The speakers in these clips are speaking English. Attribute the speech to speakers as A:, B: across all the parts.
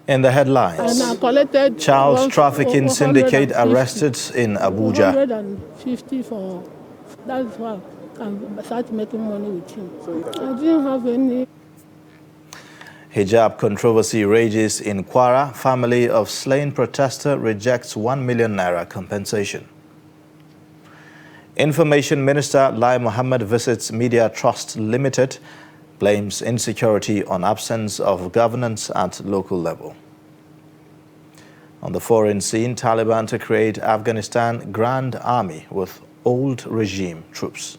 A: In the headlines, child trafficking syndicate arrested in Abuja.
B: 150 for, that's why I can start making money with him. I didn't have any.
A: Hijab controversy rages in Kwara. Family of slain protester rejects 1 million naira compensation. Information Minister Lai Mohammed visits Media Trust Limited, blames insecurity on absence of governance at local level. On the foreign scene, Taliban to create Afghanistan Grand Army with old regime troops.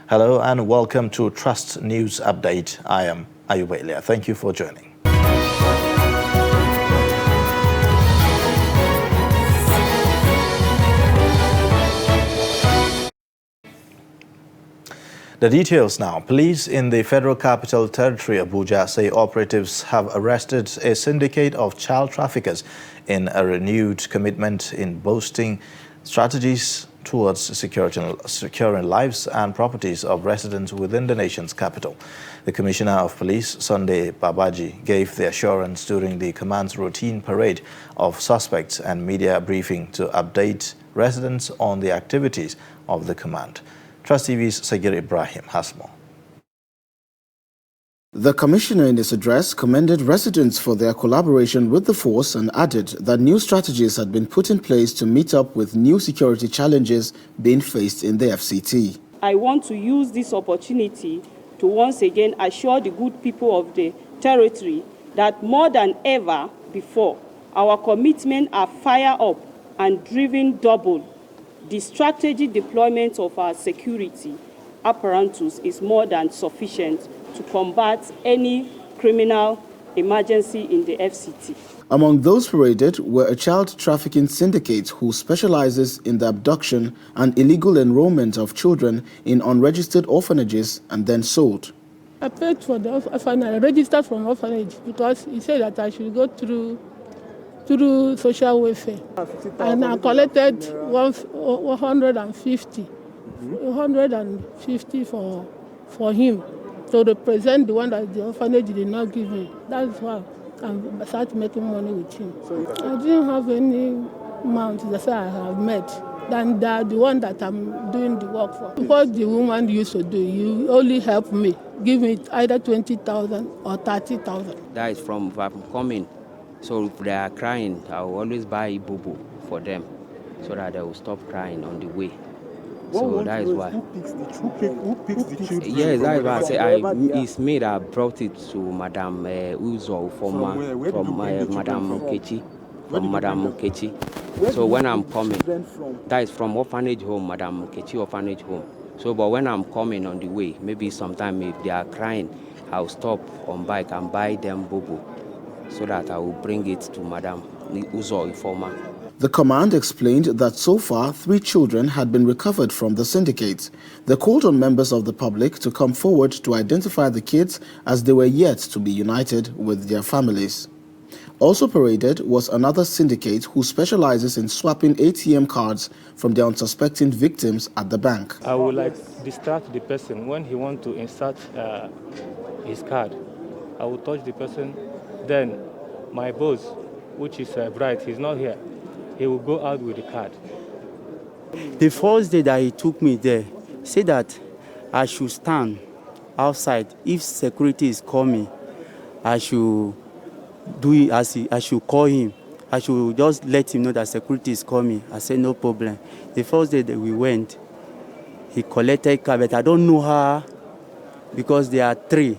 A: Hello and welcome to Trust News Update. I am Ayuba Ilia. Thank you for joining. The details now. Police in the Federal Capital Territory, Abuja, say operatives have arrested a syndicate of child traffickers in a renewed commitment in boosting strategies towards securing lives and properties of residents within the nation's capital. The Commissioner of Police, Sunday Babaji, gave the assurance during the command's routine parade of suspects and media briefing to update residents on the activities of the command. Trust TV's Sagir Ibrahim has more.
C: The Commissioner in his address commended residents for their collaboration with the force and added that new strategies had been put in place to meet up with new security challenges being faced in the FCT.
D: I want to use this opportunity to once again assure the good people of the territory that more than ever before, our commitment are fired up and driven double. The strategic deployment of our security apparatus is more than sufficient to combat any criminal emergency in the FCT.
C: Among those paraded were a child trafficking syndicate who specializes in the abduction and illegal enrollment of children in unregistered orphanages and then sold.
B: I paid for the orphanage, I registered from orphanage because he said that I should go through social welfare. And I collected 150 for him to represent the one that the orphanage did not give me. That's why I started making money with him. I didn't have any amount that I have met than the one that I'm doing the work for. What the woman used to do, you only help me, give me either 20,000 or 30,000.
E: That is from if I'm coming. So if they are crying, I will always buy Bobo for them so that they will stop crying on the way. So that is why.
F: Who picks the children?
E: Yes, that is why I say it's me that brought it to Madam Uzo from Madam Kechi. From Madam Kechi. So when I'm coming, that is from orphanage home, Madam Kechi orphanage home. So but when I'm coming on the way, maybe sometime if they are crying, I'll stop on bike and buy them Bobo, so that I will bring it to Madam Uzo Informa.
C: The command explained that so far 3 children had been recovered from the syndicate. They called on members of the public to come forward to identify the kids as they were yet to be united with their families. Also paraded was another syndicate who specializes in swapping ATM cards from the unsuspecting victims at the bank.
G: I would like distract the person when he wants to insert his card. I will touch the person. Then my boss, which is Bright, he's not here. He will go out with the card.
H: The first day that he took me there, he said that I should stand outside. If security is coming, I should do it I should call him. I should just let him know that security is coming. I said no problem. The first day that we went, he collected card, but I don't know her because there are 3.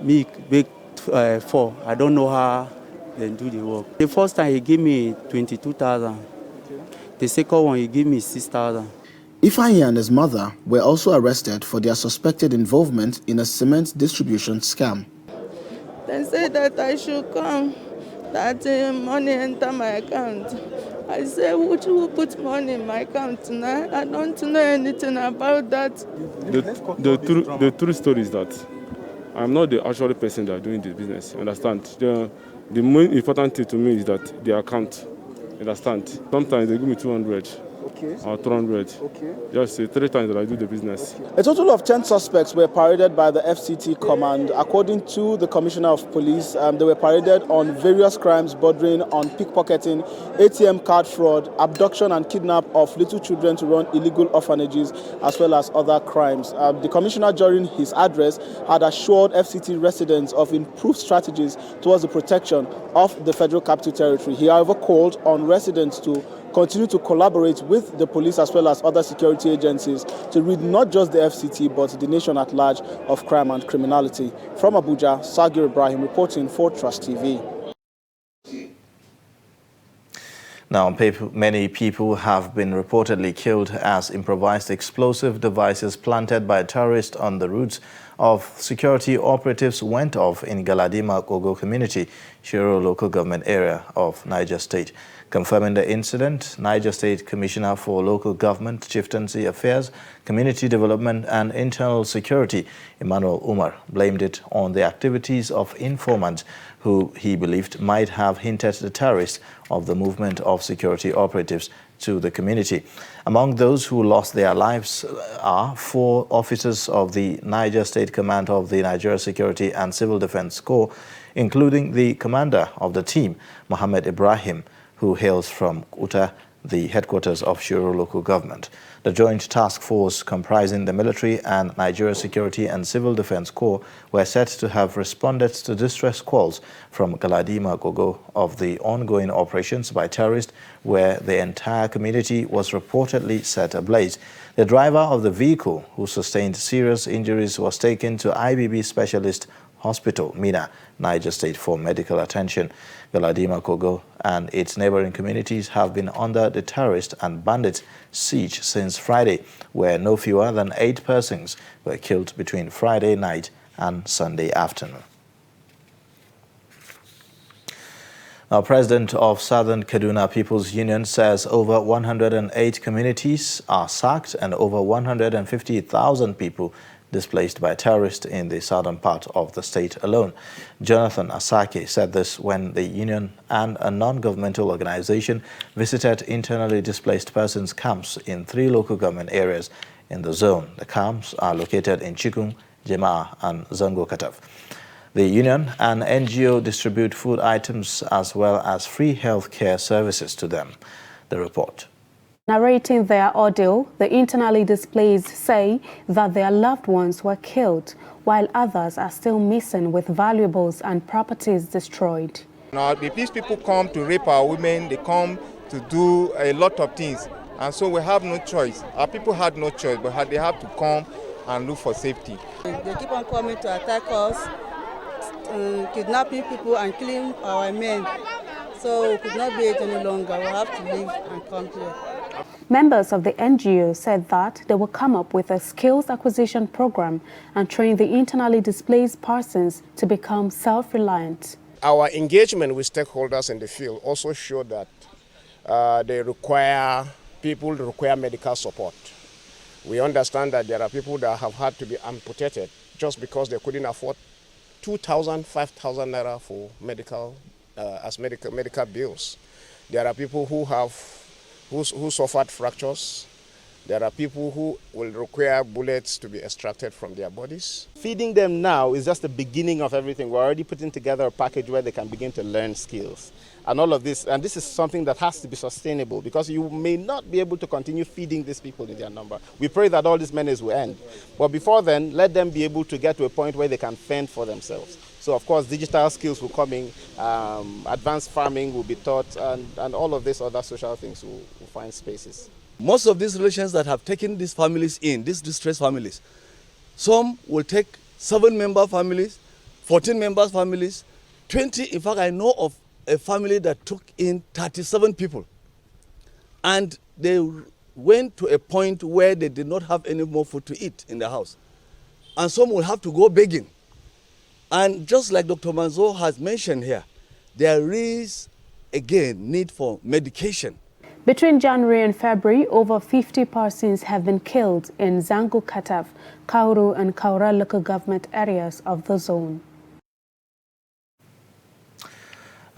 H: Me, big 4. I don't know how they do the work. The first time he gave me 22,000. The second one he gave me 6,000.
C: Ifeanyi and his mother were also arrested for their suspected involvement in a cement distribution scam.
I: They said that I should come, that money enter my account. I said, who put money in my account tonight? I don't know anything about that.
F: The true story is that I'm not the actual person that is doing this business. Understand? The most important thing to me is that the account. Understand? Sometimes they give me 200. or 200. Just 3 times that I do the business.
C: A total of 10 suspects were paraded by the FCT command. According to the Commissioner of Police, they were paraded on various crimes bordering on pickpocketing, ATM card fraud, abduction and kidnap of little children to run illegal orphanages, as well as other crimes. The Commissioner, during his address, had assured FCT residents of improved strategies towards the protection of the Federal Capital Territory. He, however, called on residents to continue to collaborate with the police as well as other security agencies to rid not just the FCT but the nation at large of crime and criminality. From Abuja, Sagir Ibrahim reporting for Trust TV.
A: Now, many people have been reportedly killed as improvised explosive devices planted by terrorists on the routes of security operatives went off in Galadima Kogo community, Shiro local government area of Niger State. Confirming the incident, Niger State Commissioner for Local Government, Chieftaincy Affairs, Community Development and Internal Security, Emmanuel Umar, blamed it on the activities of informants who he believed might have hinted the terrorists of the movement of security operatives to the community. Among those who lost their lives are 4 officers of the Niger State Command of the Nigeria Security and Civil Defense Corps, including the commander of the team, Mohammed Ibrahim, who hails from Uta, the headquarters of Shiro local government. The joint task force comprising the military and Nigeria Security and Civil Defense Corps were said to have responded to distress calls from Galadima Kogo of the ongoing operations by terrorists where the entire community was reportedly set ablaze. The driver of the vehicle, who sustained serious injuries, was taken to IBB Specialist Hospital, Mina, Niger State, for medical attention. Galadima Kogo and its neighboring communities have been under the terrorist and bandit siege since Friday, where no fewer than 8 persons were killed between Friday night and Sunday afternoon. Now, President of Southern Kaduna People's Union says over 108 communities are sacked and over 150,000 people displaced by terrorists in the southern part of the state alone. Jonathan Asake said this when the union and a non-governmental organization visited internally displaced persons camps in 3 local government areas in the zone. The camps are located in Chikun, Jema'a and Zango Kataf. The union and NGO distribute food items as well as free health care services to them. The report.
J: Narrating their ordeal, the internally displaced say that their loved ones were killed, while others are still missing with valuables and properties destroyed.
K: Now, these people come to rape our women, they come to do a lot of things, and so we have no choice. Our people had no choice, but they have to come and look for safety.
L: They keep on coming to attack us, kidnapping people and killing our men. So we could not wait any longer. We have to leave and come here.
J: Members of the NGO said that they will come up with a skills acquisition program and train the internally displaced persons to become self-reliant.
M: Our engagement with stakeholders in the field also showed that people require medical support. We understand that there are people that have had to be amputated just because they couldn't afford 2,000, 5,000 naira for medical bills. There are people who suffered fractures. There are people who will require bullets to be extracted from their bodies.
N: Feeding them now is just the beginning of everything. We're already putting together a package where they can begin to learn skills. And all of this, and this is something that has to be sustainable because you may not be able to continue feeding these people in their number. We pray that all this menace will end. But before then, let them be able to get to a point where they can fend for themselves. So of course, digital skills will come in, advanced farming will be taught, and all of these other social things will find spaces.
O: Most of these relations that have taken these families in, these distressed families, some will take 7-member families, 14-member families, 20. In fact, I know of a family that took in 37 people. And they went to a point where they did not have any more food to eat in the house. And some will have to go begging. And just like Dr. Manzo has mentioned here, there is, again, need for medication.
J: Between January and February, over 50 persons have been killed in Zango Kataf, Kauru and Kaura local government areas of the zone.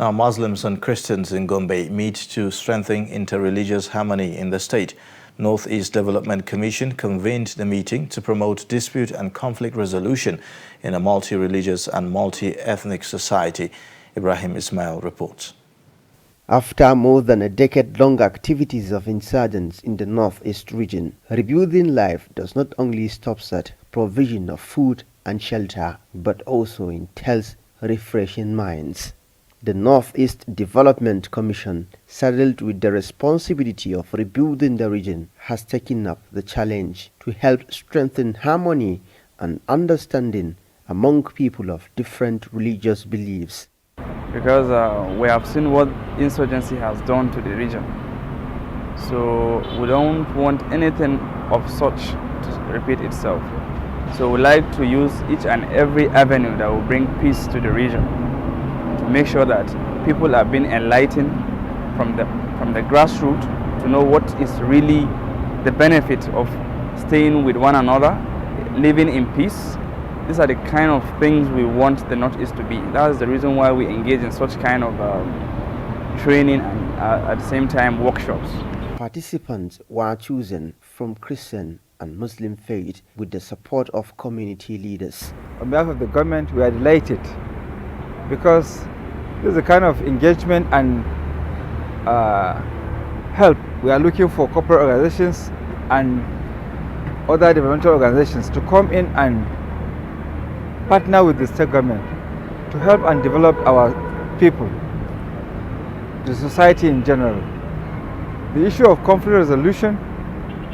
A: Now, Muslims and Christians in Gombe meet to strengthen interreligious harmony in the state. Northeast Development Commission convened the meeting to promote dispute and conflict resolution in a multi-religious and multi-ethnic society. Ibrahim Ismail reports.
P: After more than a decade-long activities of insurgents in the Northeast region, rebuilding life does not only stop at provision of food and shelter, but also entails refreshing minds. The Northeast Development Commission, saddled with the responsibility of rebuilding the region, has taken up the challenge to help strengthen harmony and understanding among people of different religious beliefs.
Q: Because we have seen what insurgency has done to the region. So we don't want anything of such to repeat itself. So we like to use each and every avenue that will bring peace to the region, to make sure that people are being enlightened from the grassroots to know what is really the benefit of staying with one another, living in peace. These are the kind of things we want the Northeast to be. That is the reason why we engage in such kind of training and at the same time workshops.
P: Participants were chosen from Christian and Muslim faith with the support of community leaders.
R: On behalf of the government, we are delighted because this is a kind of engagement and help. We are looking for corporate organizations and other developmental organizations to come in and partner with the state government to help and develop our people, the society in general. The issue of conflict resolution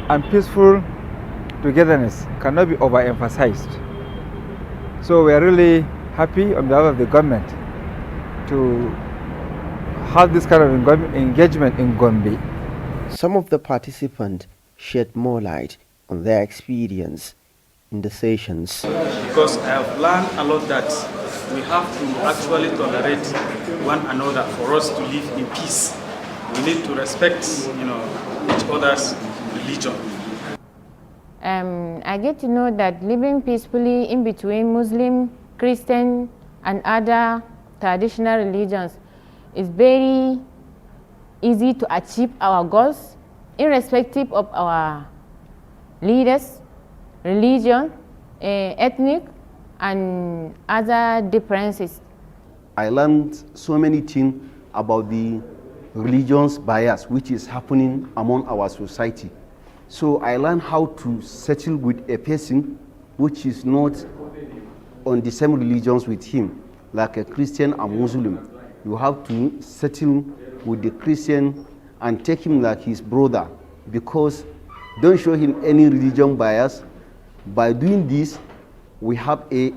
R: and peaceful togetherness cannot be overemphasized. So we are really happy on behalf of the government to have this kind of engagement in Gombe.
P: Some of the participants shed more light on their experience in the sessions.
S: Because I have learned a lot that we have to actually tolerate one another for us to live in peace. We need to respect, each other's religion.
T: I get to know that living peacefully in between Muslim, Christian, and other traditional religions is very easy to achieve our goals, irrespective of our leaders, religion, ethnic, and other differences.
U: I learned so many things about the religion's bias which is happening among our society. So I learned how to settle with a person which is not on the same religions with him, like a Christian and Muslim. You have to settle with the Christian and take him like his brother, because don't show him any religion bias. By doing this, we have a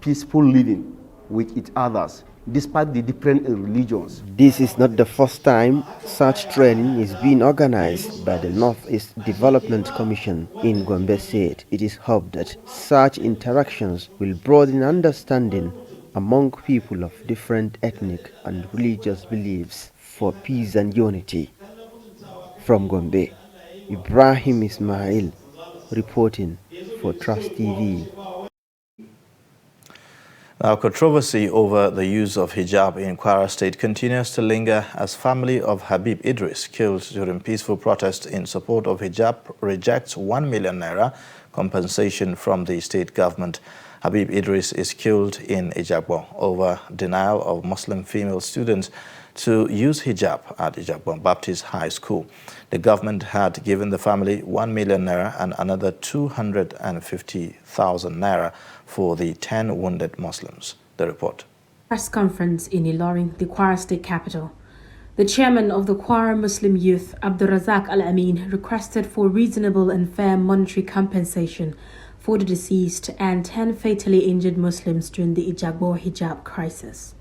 U: peaceful living with each other, despite the different religions.
P: This is not the first time such training is being organized by the Northeast Development Commission in Gombe State. It is hoped that such interactions will broaden understanding among people of different ethnic and religious beliefs for peace and unity. From Gombe, Ibrahim Ismail reporting for Trust TV.
A: Now, controversy over the use of hijab in Kwara State continues to linger as family of Habib Idris, killed during peaceful protest in support of hijab, rejects 1 million naira compensation from the state government. Habib Idris is killed in Ijagbo over denial of Muslim female students to use hijab at Ijagbo Baptist High School. The government had given the family 1 million naira and another 250,000 naira for the 10 wounded Muslims. The report.
V: Press conference in Ilorin, the Kwara State capital. The chairman of the Kwara Muslim Youth, Abdulrazak Al-Amin, requested for reasonable and fair monetary compensation for the deceased and 10 fatally injured Muslims during the Ijagbo hijab crisis.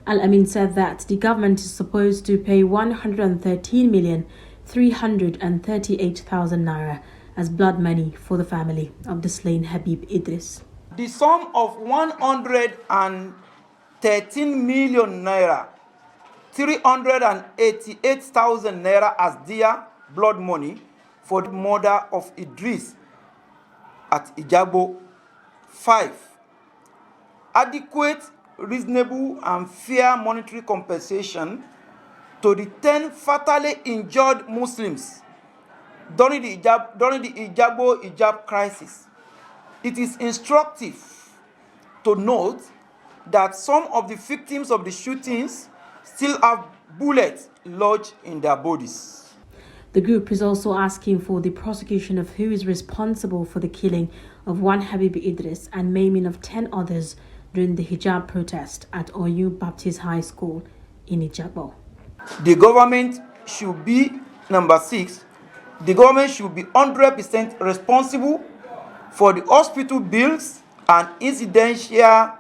V: Al-Amin said that the government is supposed to pay 113,338,000 naira as blood money for the family of the slain Habib Idris.
W: The sum of 113 million naira, 388,000 naira as dear blood money for the murder of Idris at Ijagbo. 5. Adequate reasonable and fair monetary compensation to the 10 fatally injured Muslims during the Ijabo crisis. It is instructive to note that some of the victims of the shootings still have bullets lodged in their bodies.
V: The group is also asking for the prosecution of who is responsible for the killing of one Habib Idris and maiming of 10 others during the hijab protest at Oyu Baptist High School in Ijabo.
W: The government should be, number 6, the government should be 100% responsible for the hospital bills and incidental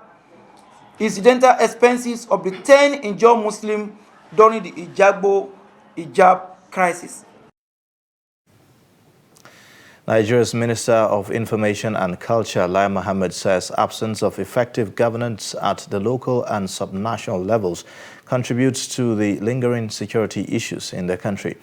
W: expenses of the 10 injured Muslims during the hijab crisis.
A: Nigeria's Minister of Information and Culture, Lai Mohammed, says absence of effective governance at the local and subnational levels contributes to the lingering security issues in the country.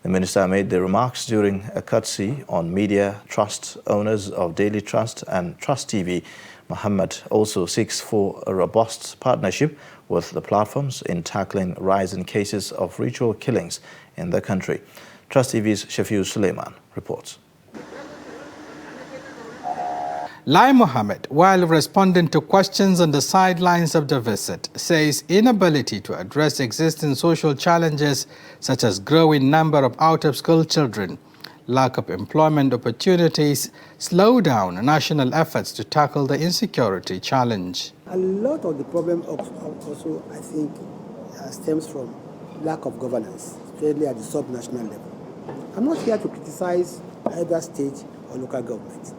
A: The minister made the remarks during a courtesy on media trust owners of Daily Trust and Trust TV. Mohammed also seeks for a robust partnership with the platforms in tackling rising cases of ritual killings in the country. Trust TV's Shafiu Suleiman reports.
B: Lai Mohammed, while responding to questions on the sidelines of the visit, says inability to address existing social challenges such as growing number of out-of-school children, lack of employment opportunities, slow down national efforts to tackle the insecurity challenge.
D: A lot of the problem also, I think, stems from lack of governance, especially at the sub-national level. I'm not here to criticize either state or local government.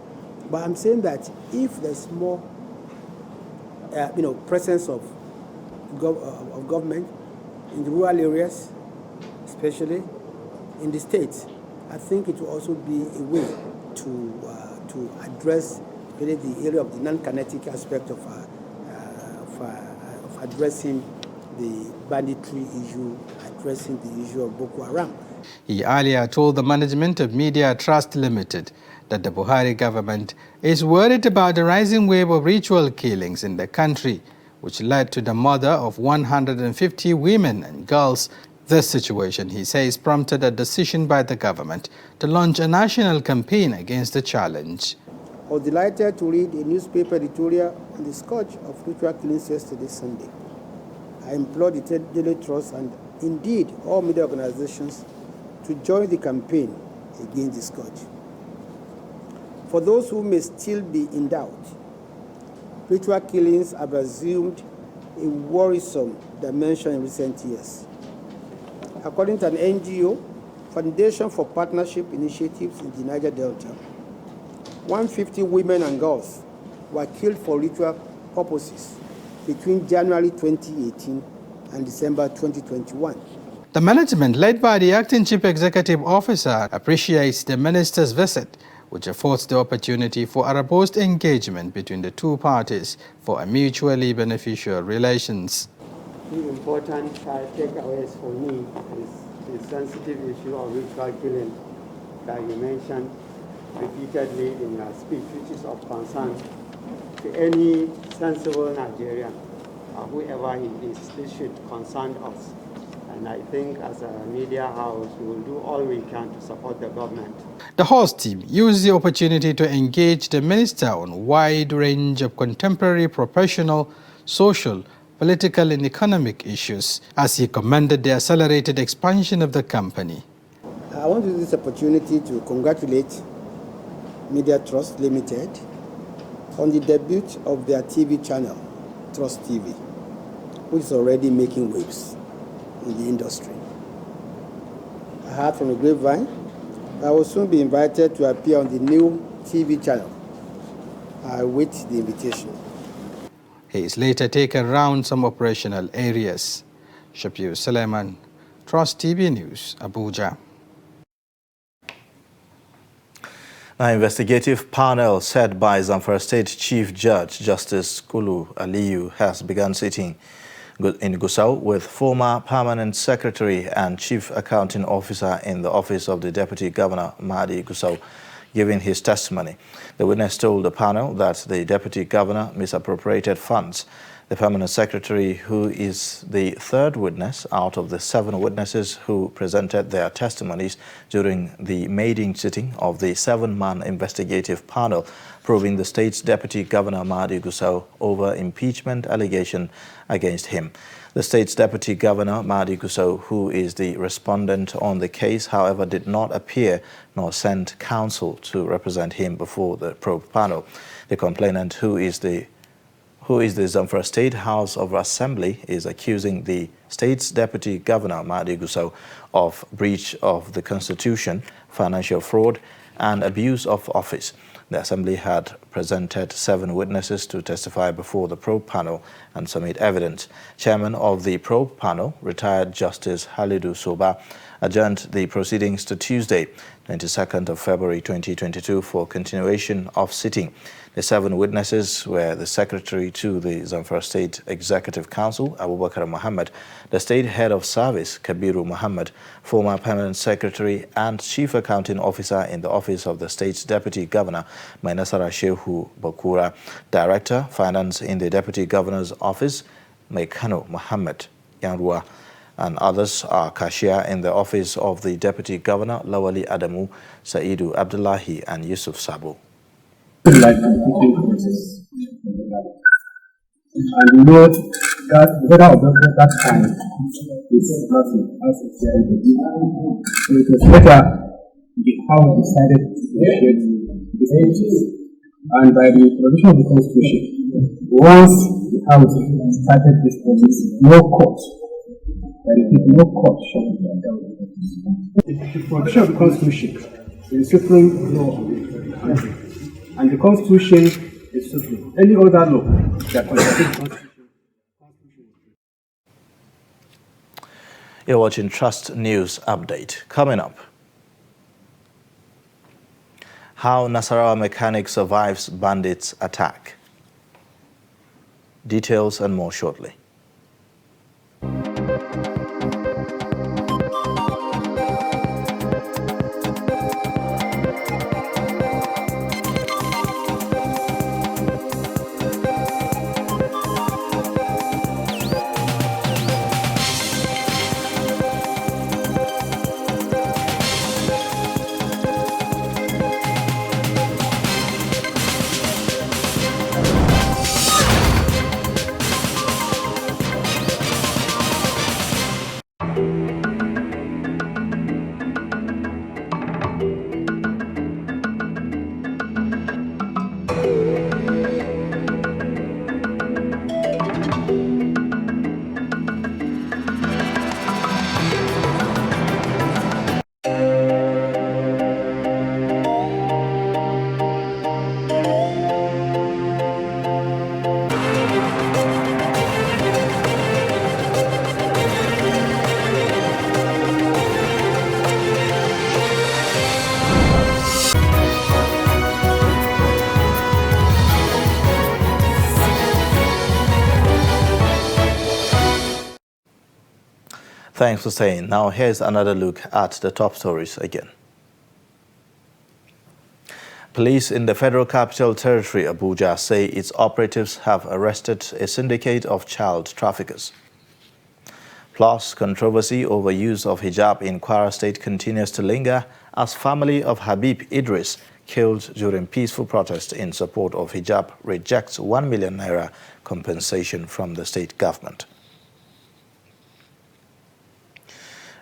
D: But I'm saying that if there's more, presence of government in the rural areas, especially in the states, I think it will also be a way to address really the area of the non-kinetic aspect of addressing the banditry issue, addressing the issue of Boko Haram.
B: He earlier told the management of Media Trust Limited that the Buhari government is worried about the rising wave of ritual killings in the country, which led to the murder of 150 women and girls. This situation, he says, prompted a decision by the government to launch a national campaign against the challenge.
D: I was delighted to read a newspaper editorial on the scourge of ritual killings yesterday, Sunday. I implore the Daily Trust and indeed all media organizations to join the campaign against the scourge. For those who may still be in doubt, ritual killings have assumed a worrisome dimension in recent years. According to an NGO, Foundation for Partnership Initiatives in the Niger Delta, 150 women and girls were killed for ritual purposes between January 2018 and December 2021.
B: The management, led by the acting chief executive officer, appreciates the minister's visit, which affords the opportunity for a robust engagement between the two parties for a mutually beneficial relations.
E: The important takeaways for me is the sensitive issue of ritual killing that you mentioned repeatedly in your speech, which is of concern to any sensible Nigerian, whoever he is. This should concern us. And I think as a media house, we will do all we can to support the government.
B: The host team used the opportunity to engage the minister on a wide range of contemporary professional, social, political and economic issues as he commended the accelerated expansion of the company.
D: I want to use this opportunity to congratulate Media Trust Limited on the debut of their TV channel, Trust TV, which is already making waves in the industry. I heard from the grapevine I will soon be invited to appear on the new TV channel. I await the invitation.
B: He is later taken around some operational areas. Shafiu Suleiman, Trust TV News, Abuja.
A: An investigative panel set by Zamfara State Chief Judge Justice Kulu Aliyu has begun sitting in Gusau with former Permanent Secretary and Chief Accounting Officer in the Office of the Deputy Governor, Mahdi Gusau, giving his testimony. The witness told the panel that the Deputy Governor misappropriated funds The permanent secretary, who is the third witness out of the 7 witnesses who presented their testimonies during the maiden sitting of the 7-man investigative panel probing the state's Deputy Governor Mahdi Gusau over impeachment allegation against him. The state's Deputy Governor Mahdi Gusau, who is the respondent on the case, however, did not appear nor send counsel to represent him before the probe panel. The complainant, who is the Zamfara State House of Assembly, is accusing the state's Deputy Governor Mahdi Gusau of breach of the Constitution, financial fraud, and abuse of office. The Assembly had presented 7 witnesses to testify before the probe panel and submit evidence. Chairman of the probe panel, retired Justice Halidu Soba, adjourned the proceedings to Tuesday, 22nd of February 2022 for continuation of sitting. The 7 witnesses were the Secretary to the Zamfara State Executive Council, Abubakar Muhammad, the State Head of Service, Kabiru Muhammad, former Permanent Secretary and Chief Accounting Officer in the Office of the State's Deputy Governor, Mainasara Shehu Bakura, Director, Finance in the Deputy Governor's Office, Maikano Muhammad Yanrua, and others are cashier in the Office of the Deputy Governor, Lawali Adamu, Saidu Abdullahi, and Yusuf Sabo.
G: And you know that the weather of that time is nothing as it's very good. So it was better how we decided to negotiate this issue. And by the provision of the Constitution, once the House started this process, no court, no court shall be dealt with. The provision of the Constitution is the supreme law of the country. And the Constitution is supreme. Any other law that contradicts the Constitution.
A: You're watching Trust News Update. Coming up, how Nasarawa mechanic survives bandits' attack. Details and more shortly. Thanks for staying. Now here's another look at the top stories again. Police in the Federal Capital Territory, Abuja, say its operatives have arrested a syndicate of child traffickers. Plus, controversy over use of hijab in Kwara State continues to linger as family of Habib Idris, killed during peaceful protest in support of hijab, rejects 1 million naira compensation from the state government.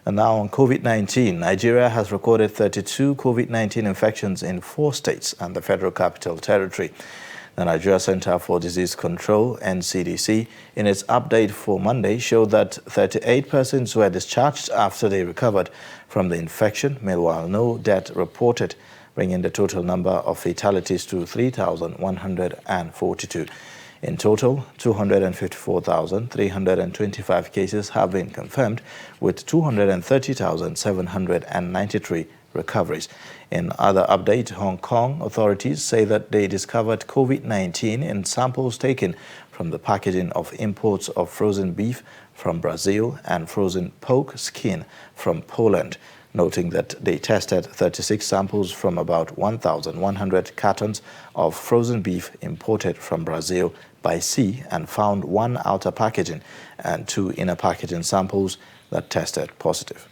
A: And now on COVID-19, Nigeria has recorded 32 COVID-19 infections in 4 states and the Federal Capital Territory. The Nigeria Center for Disease Control, NCDC, in its update for Monday, showed that 38 persons were discharged after they recovered from the infection, meanwhile no death reported, bringing the total number of fatalities to 3,142. In total, 254,325 cases have been confirmed, with 230,793 recoveries. In other update, Hong Kong authorities say that they discovered COVID-19 in samples taken from the packaging of imports of frozen beef from Brazil and frozen pork skin from Poland. noting that they tested 36 samples from about 1,100 cartons of frozen beef imported from Brazil by sea and found 1 outer packaging and 2 inner packaging samples that tested positive.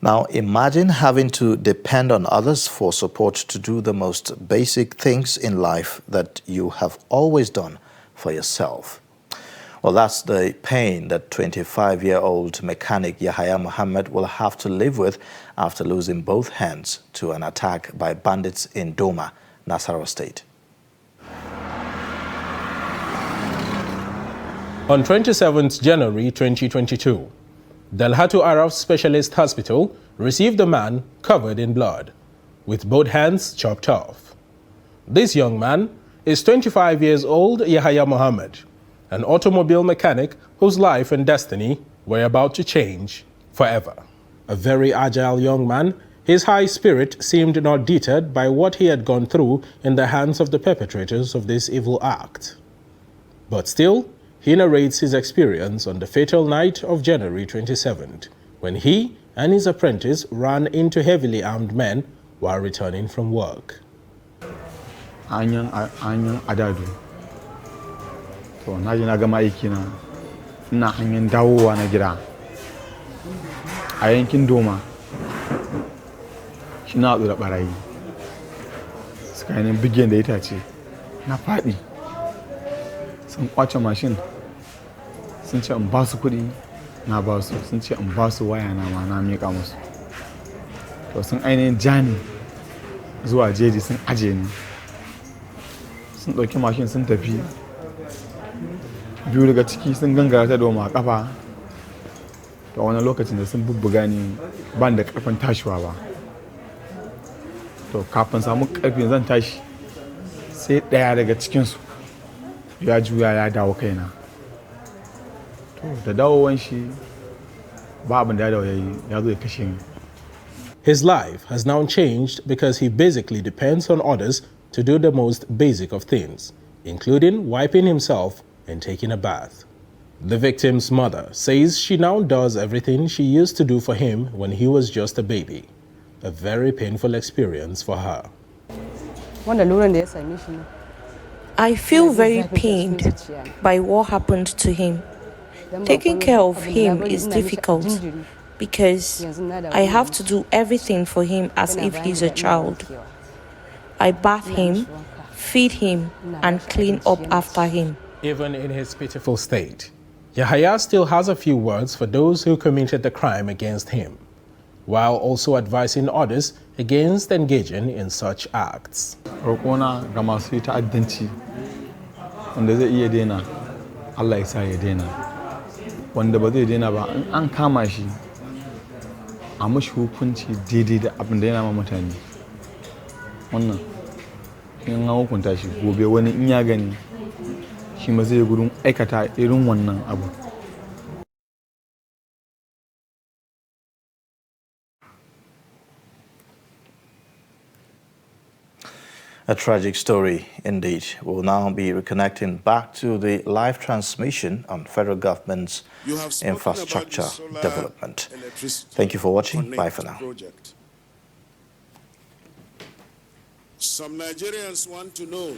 A: Now, imagine having to depend on others for support to do the most basic things in life that you have always done for yourself. Well, that's the pain that 25-year-old mechanic Yahaya Mohammed will have to live with after losing both hands to an attack by bandits in Doma, Nasarawa State.
F: On 27th January 2022, Dalhatu Araf Specialist Hospital received a man covered in blood, with both hands chopped off. This young man is 25 years old Yahaya Mohammed, an automobile mechanic whose life and destiny were about to change forever. A very agile young man, his high spirit seemed not deterred by what he had gone through in the hands of the perpetrators of this evil act. But still, he narrates his experience on the fatal night of January 27th, when he and his apprentice ran into heavily armed men while returning from work.
R: Anyan adadu. To na ji na gama aiki na ina hanyar dawowa na gida a yankin Doma. Shi na haɗu da ɓarayi. Suka yi bigyan da itace na faɗi. Sun kwace mashin, sun ce in ba su kuɗi na ba su, sun ce in ba su waya na ma na miƙa musu. To sun ainihin jani zuwa jeji sun aje ni, sun ɗauki mashin sun tafi. Biyu daga ciki sun gangara ta Doma a ƙafa. To wani lokacin da sun bubbuga ni ban da ƙarfin tashiwa ba. To kafin samu ƙarfin zan tashi sai ɗaya daga cikinsu ya juya ya dawo kaina. To da dawowan shi ba abin da ya dawo ya zo ya kashe ni.
F: His life has now changed because he basically depends on others to do the most basic of things, including wiping himself and taking a bath. The victim's mother says she now does everything she used to do for him when he was just a baby. A very painful experience for her.
H: I feel very pained by what happened to him. Taking care of him is difficult because I have to do everything for him as if he's a child. I bath him, feed him, and clean up after him.
F: Even in his pitiful state, Yahaya still has a few words for those who committed the crime against him, while also advising others against engaging in such acts.
R: Roƙona ga masu yi ta'addanci wanda zai iya daina, Allah ya sa ya daina. Wanda ba zai daina ba, in an kama shi a mashi hukunci daidai da abin da yana ma mutane. Wannan in an hukunta shi gobe wani in ya gani shi ma zai gudun aikata irin wannan abu.
A: A tragic story indeed. We'll now be reconnecting back to the live transmission on federal government's infrastructure development. Thank you for watching. Bye for now.
I: Some Nigerians want to know